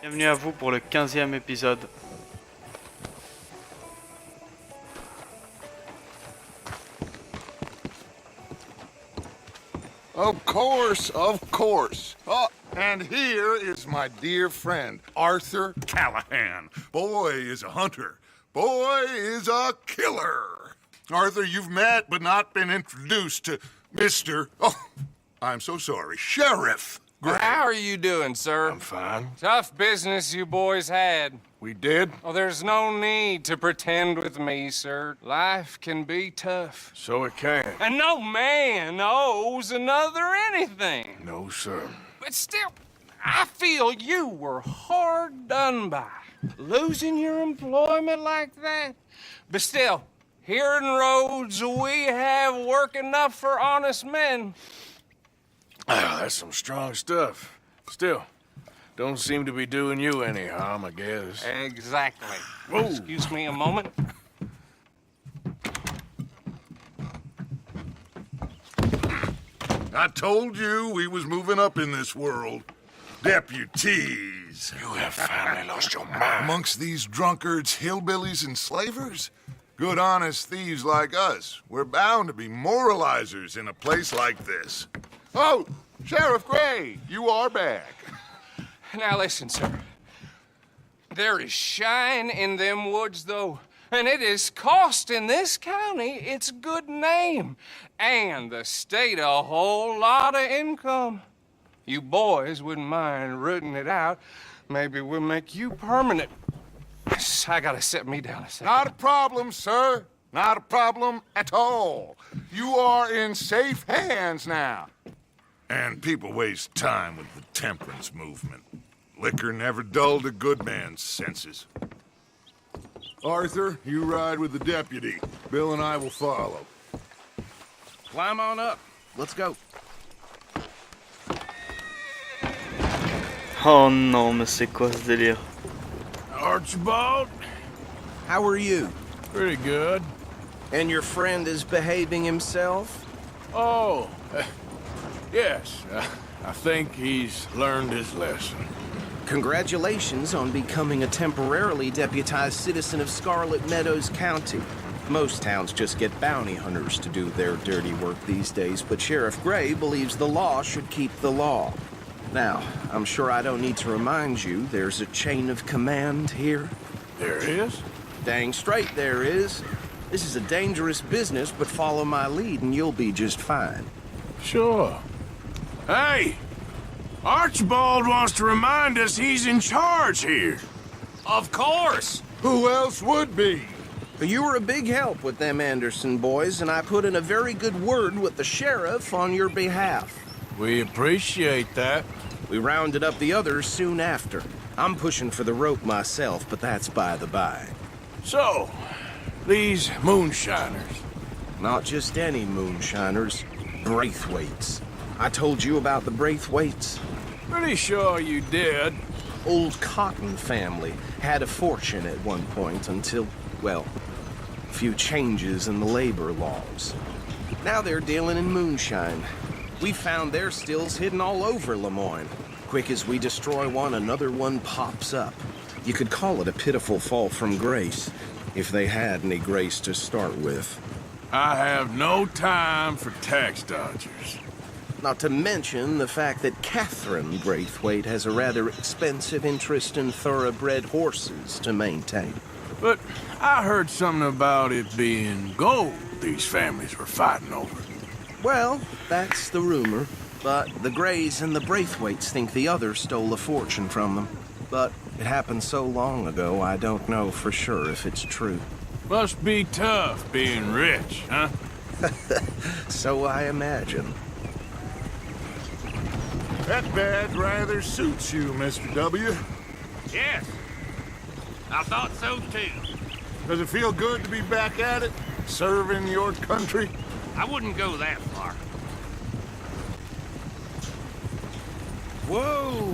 Bienvenue à vous pour le 15e épisode. Of course, of course. Oh, and here is my dear friend, Arthur Callahan. Boy is a hunter. Boy is a killer. Arthur, you've met but not been introduced to Mr. Oh, I'm so sorry, Sheriff Gray. How are you doing, sir? I'm fine. Tough business you boys had. We did? Oh, there's no need to pretend with me, sir. Life can be tough. So it can. And no man owes another anything. No, sir. But still, I feel you were hard done by. Losing your employment like that. But still, here in Rhodes, we have work enough for honest men. Oh, that's some strong stuff. Still, don't seem to be doing you any harm, I guess. Exactly. Whoa. Excuse me a moment. I told you we was moving up in this world. Deputies. You have finally lost your mind. Amongst these drunkards, hillbillies, and slavers? Good honest thieves like us. We're bound to be moralizers in a place like this. Oh, Sheriff Gray, you are back. Now listen, sir. There is shine in them woods, though, and it is costing this county its good name and the state a whole lot of income. You boys wouldn't mind rooting it out. Maybe we'll make you permanent. I gotta set me down a second. Not a problem, sir. Not a problem at all. You are in safe hands now. And people waste time with the temperance movement. Liquor never dulled a good man's senses. Arthur, you ride with the deputy. Bill and I will follow. Climb on up. Let's go. Oh non, mais c'est quoi ce délire? Archibald? How are you? Pretty good. And your friend is behaving himself? Oh, yes. I think he's learned his lesson. Congratulations on becoming a temporarily deputized citizen of Scarlet Meadows County. Most towns just get bounty hunters to do their dirty work these days, but Sheriff Gray believes the law should keep the law. Now, I'm sure I don't need to remind you there's a chain of command here. There is? Dang straight there is. This is a dangerous business, but follow my lead and you'll be just fine. Sure. Hey! Archibald wants to remind us he's in charge here. Of course! Who else would be? You were a big help with them Anderson boys, and I put in a very good word with the sheriff on your behalf. We appreciate that. We rounded up the others soon after. I'm pushing for the rope myself, but that's by the by. So, these moonshiners. Not just any moonshiners, Braithwaites. I told you about the Braithwaites. Pretty sure you did. Old Cotton family had a fortune at one point until, well, a few changes in the labor laws. Now they're dealing in moonshine. We found their stills hidden all over Lemoyne. Quick as we destroy one, another one pops up. You could call it a pitiful fall from grace, if they had any grace to start with. I have no time for tax dodgers. Not to mention the fact that Catherine Braithwaite has a rather expensive interest in thoroughbred horses to maintain. But I heard something about it being gold these families were fighting over. Well, that's the rumor. But the Grays and the Braithwaites think the other stole a fortune from them. But it happened so long ago, I don't know for sure if it's true. Must be tough being rich, huh? So I imagine. That badge rather suits you, Mr. W. Yes, I thought so too. Does it feel good to be back at it, serving your country? I wouldn't go that far. Whoa!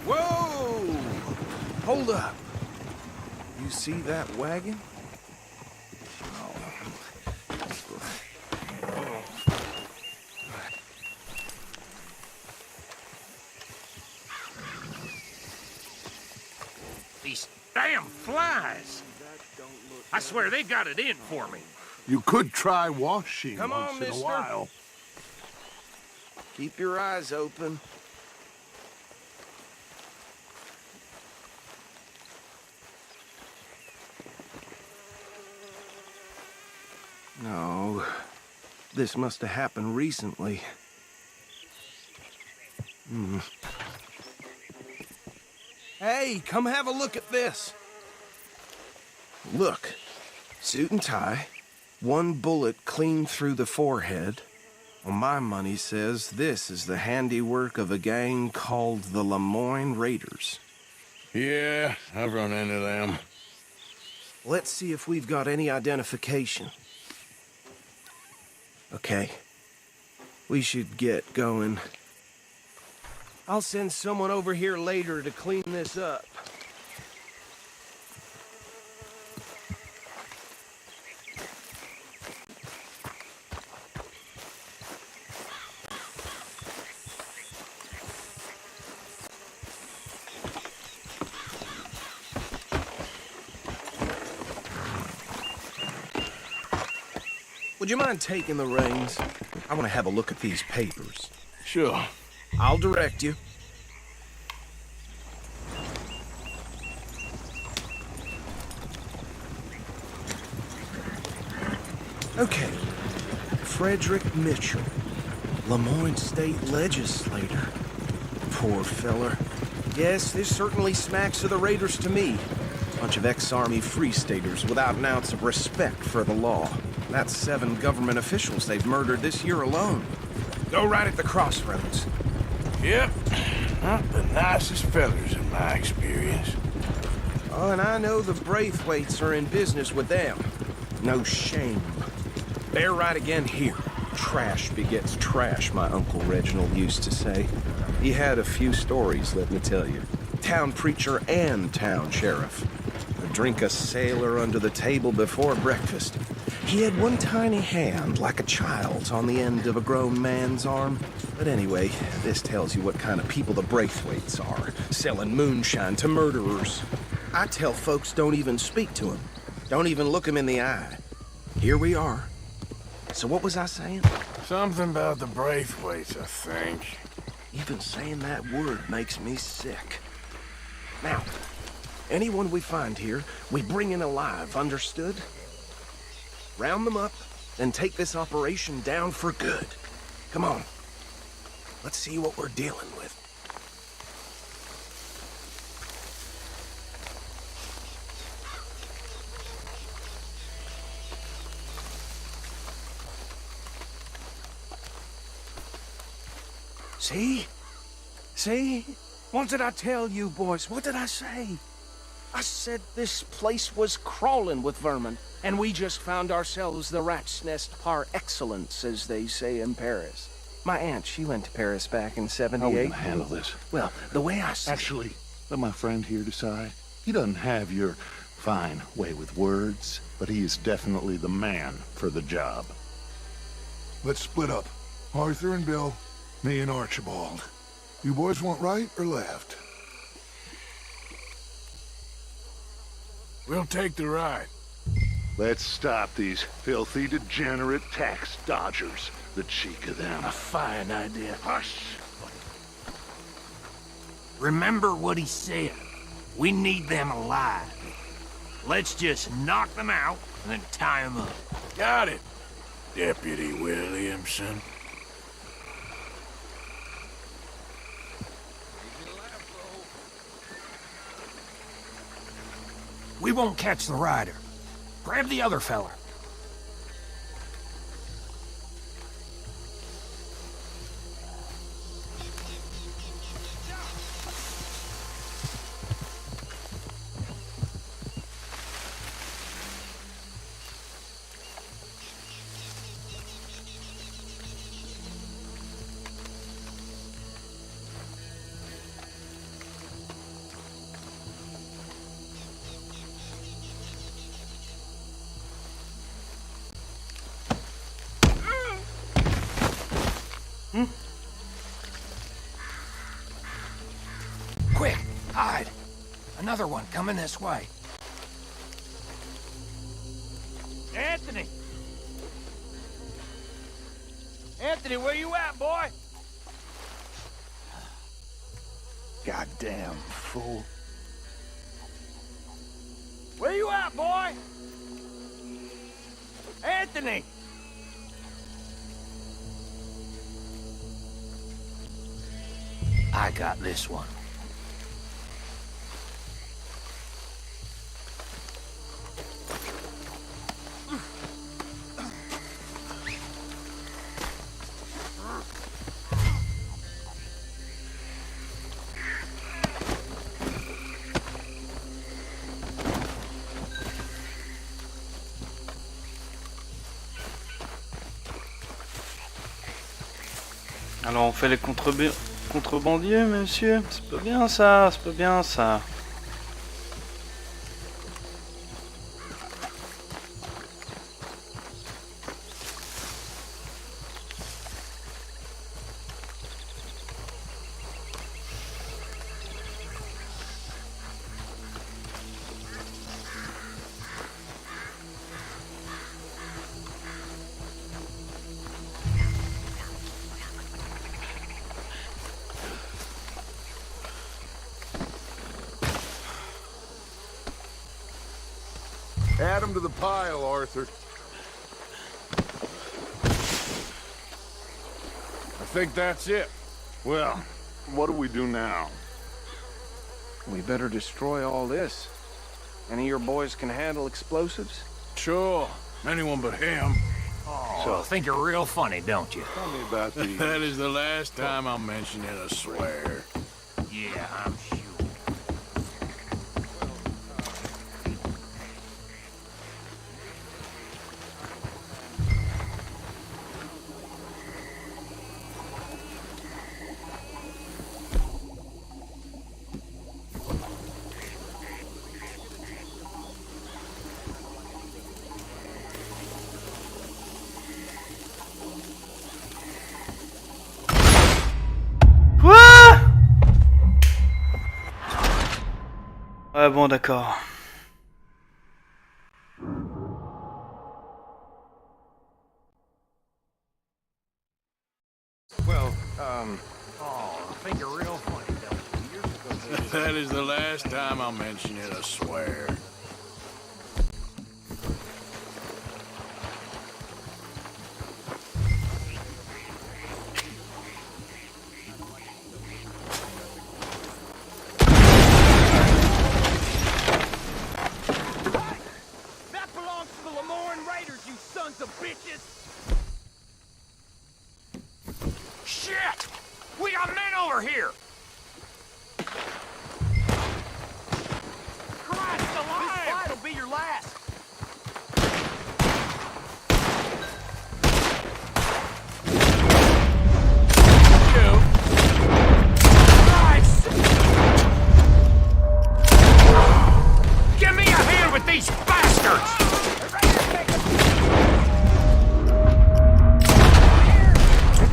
Whoa! Hold up. You see that wagon? These damn flies. I swear they got it in for me. You could try washing Come on, once in a mister. while. Keep your eyes open. No, this must have happened recently. Hey, come have a look at this. Look, suit and tie, one bullet clean through the forehead. Well, my money says this is the handiwork of a gang called the Lemoyne Raiders. Yeah, I've run into them. Let's see if we've got any identification. Okay. We should get going. I'll send someone over here later to clean this up. Would you mind taking the reins? I want to have a look at these papers. Sure. I'll direct you. Okay. Frederick Mitchell, Lemoyne State Legislator. Poor feller. Yes, this certainly smacks of the Raiders to me. Bunch of ex-Army Free Staters without an ounce of respect for the law. That's 7 government officials they've murdered this year alone. Go right at the crossroads. Yep. Not the nicest fellers in my experience. Oh, and I know the Braithwaites are in business with them. No shame. Bear right again here. Trash begets trash, my Uncle Reginald used to say. He had a few stories, let me tell you. Town preacher and town sheriff. Would drink a sailor under the table before breakfast. He had one tiny hand, like a child's, on the end of a grown man's arm. But anyway, this tells you what kind of people the Braithwaites are, selling moonshine to murderers. I tell folks don't even speak to him. Don't even look him in the eye. Here we are. So what was I saying? Something about the Braithwaites, I think. Even saying that word makes me sick. Now, anyone we find here, we bring in alive, understood? Round them up, and take this operation down for good. Come on. Let's see what we're dealing with. See? See? What did I tell you, boys? What did I say? I said this place was crawling with vermin, and we just found ourselves the rat's nest par excellence, as they say in Paris. My aunt, she went to Paris back in How are we '78. gonna handle this? Well, the way I see Actually, let my friend here decide. He doesn't have your fine way with words, but he is definitely the man for the job. Let's split up. Arthur and Bill, me and Archibald. You boys want right or left? We'll take the right. Let's stop these filthy, degenerate tax dodgers. The cheek of them. A fine idea. Hush! Remember what he said. We need them alive. Let's just knock them out and then tie them up. Got it, Deputy Williamson. We won't catch the rider. Grab the other feller. Quick, hide. Another one coming this way. Anthony! Anthony, where you at, boy? Goddamn fool. Where you at, boy? Anthony! I got this one. Alors on fait les contrebandiers, monsieur. C'est pas bien ça, c'est pas bien ça. Add him to the pile, Arthur. I think that's it. Well, what do we do now? We better destroy all this. Any of your boys can handle explosives? Sure. Anyone but him. So I think you're real funny, don't you? Tell me about these. That is the last time I'll mention it, I swear. Yeah, I'm sure. Quoi? Ouais bon d'accord. Well, Oh, I think you're real funny, don't you? That is the last time I'll mention it, I swear. That belongs to the Lemoran Raiders, you sons of bitches! Shit! We got men over here! Christ alive! This fight'll be your last! Christ! Give me a hand with these bastards!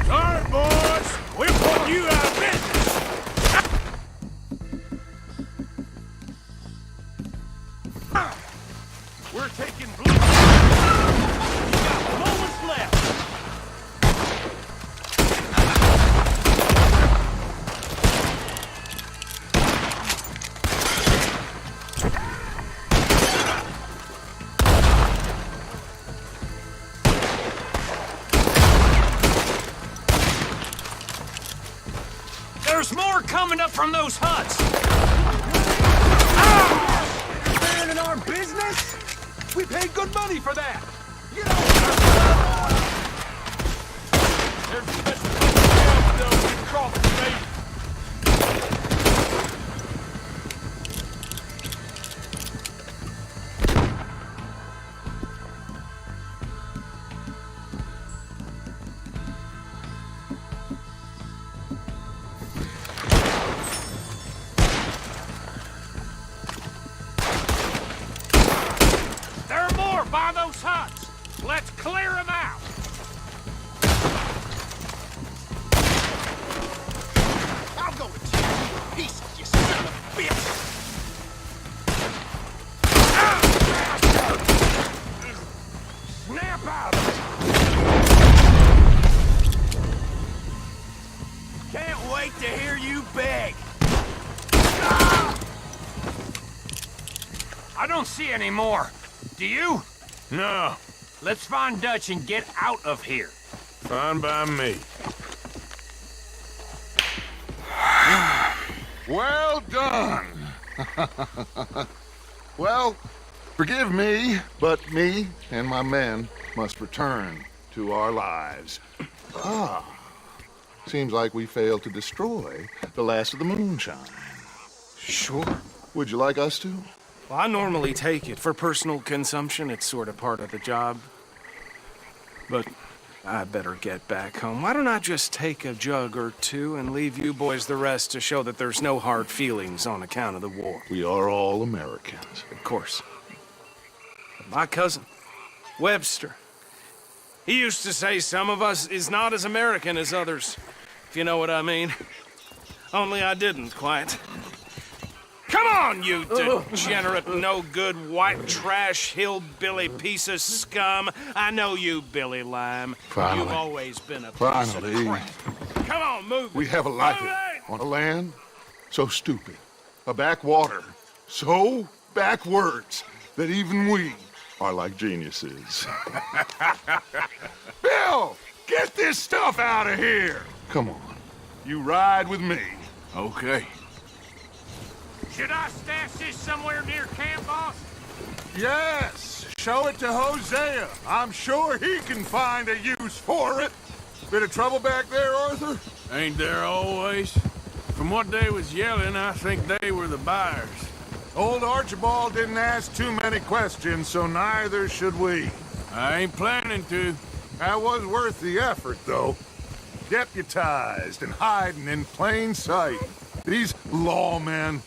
Alright, boys. We'll put you out of business. We're taking blue. We got moments left. There's more coming up from those huts. in our business? We paid good money for that. You know. There's a special though across the state. There are more by those huts. Let's clear them out. I'll go with you, piece of you son of a bitch. I don't see any more. Do you? No, Let's find Dutch and get out of here. fine by me. Well done. Well, forgive me, but me and my men must return to our lives. Seems like we failed to destroy the last of the moonshine. Sure. Would you like us to? Well, I normally take it. For personal consumption, it's sort of part of the job. But I better get back home. Why don't I just take a jug or two and leave you boys the rest to show that there's no hard feelings on account of the war? We are all Americans. Of course. But my cousin, Webster, he used to say some of us is not as American as others, if you know what I mean. Only I didn't quite. Come on, you degenerate, no-good, white trash, hillbilly piece of scum. I know you, Billy Lime. Finally. You've always been a piece Finally. of crap. Come on, move. We have a life Move it! on a land so stupid, a backwater so backwards that even we are like geniuses. Bill, get this stuff out of here. Come on, you ride with me. Okay. Should I stash this somewhere near camp, boss? Yes, show it to Hosea. I'm sure he can find a use for it. Bit of trouble back there, Arthur? Ain't there always? From what they was yelling, I think they were the buyers. Old Archibald didn't ask too many questions, so neither should we. I ain't planning to. That was worth the effort, though. Deputized and hiding in plain sight. These lawmen,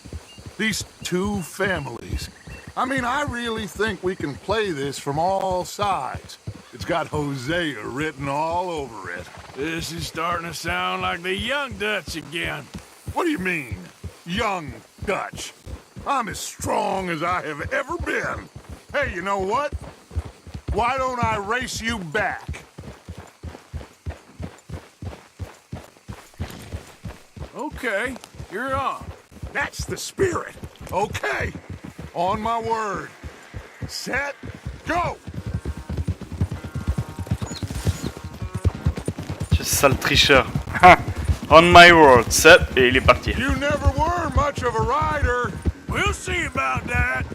these two families. I mean, I really think we can play this from all sides. It's got Hosea written all over it. This is starting to sound like the young Dutch again. What do you mean, young Dutch? I'm as strong as I have ever been. Hey, you know what? Why don't I race you back? Okay, you're on. That's the spirit. Okay, on my word. Set, go! Ce sale tricheur. On my word, set, et il est parti. You never were much of a rider. We'll see about that.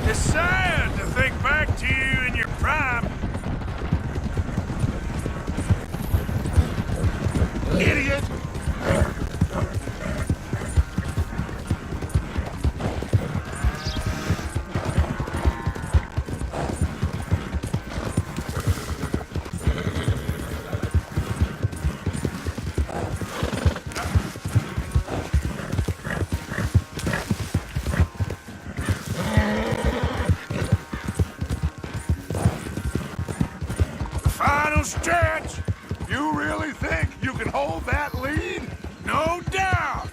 It's sad to think back to you in your prime. Idiot! Final stretch. You really think you can hold that lead? No doubt.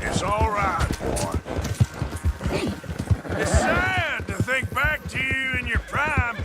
It's all right, boy. It's sad to think back to you in your prime.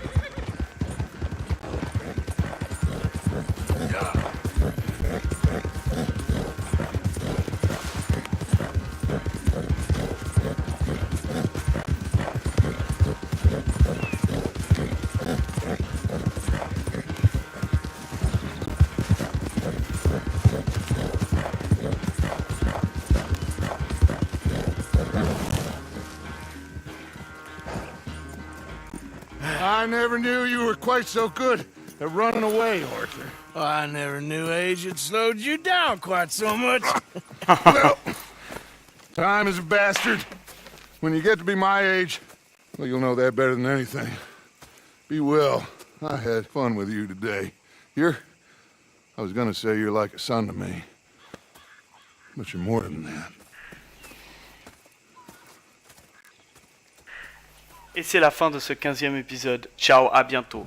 I never knew you were quite so good at running away, Arthur. I never knew age had slowed you down quite so much. Well, time is a bastard. When you get to be my age, Well, you'll know that better than anything. Be well. I had fun with you today. I was gonna say you're like a son to me. But you're more than that. Et c'est la fin de ce 15e épisode. Ciao, à bientôt.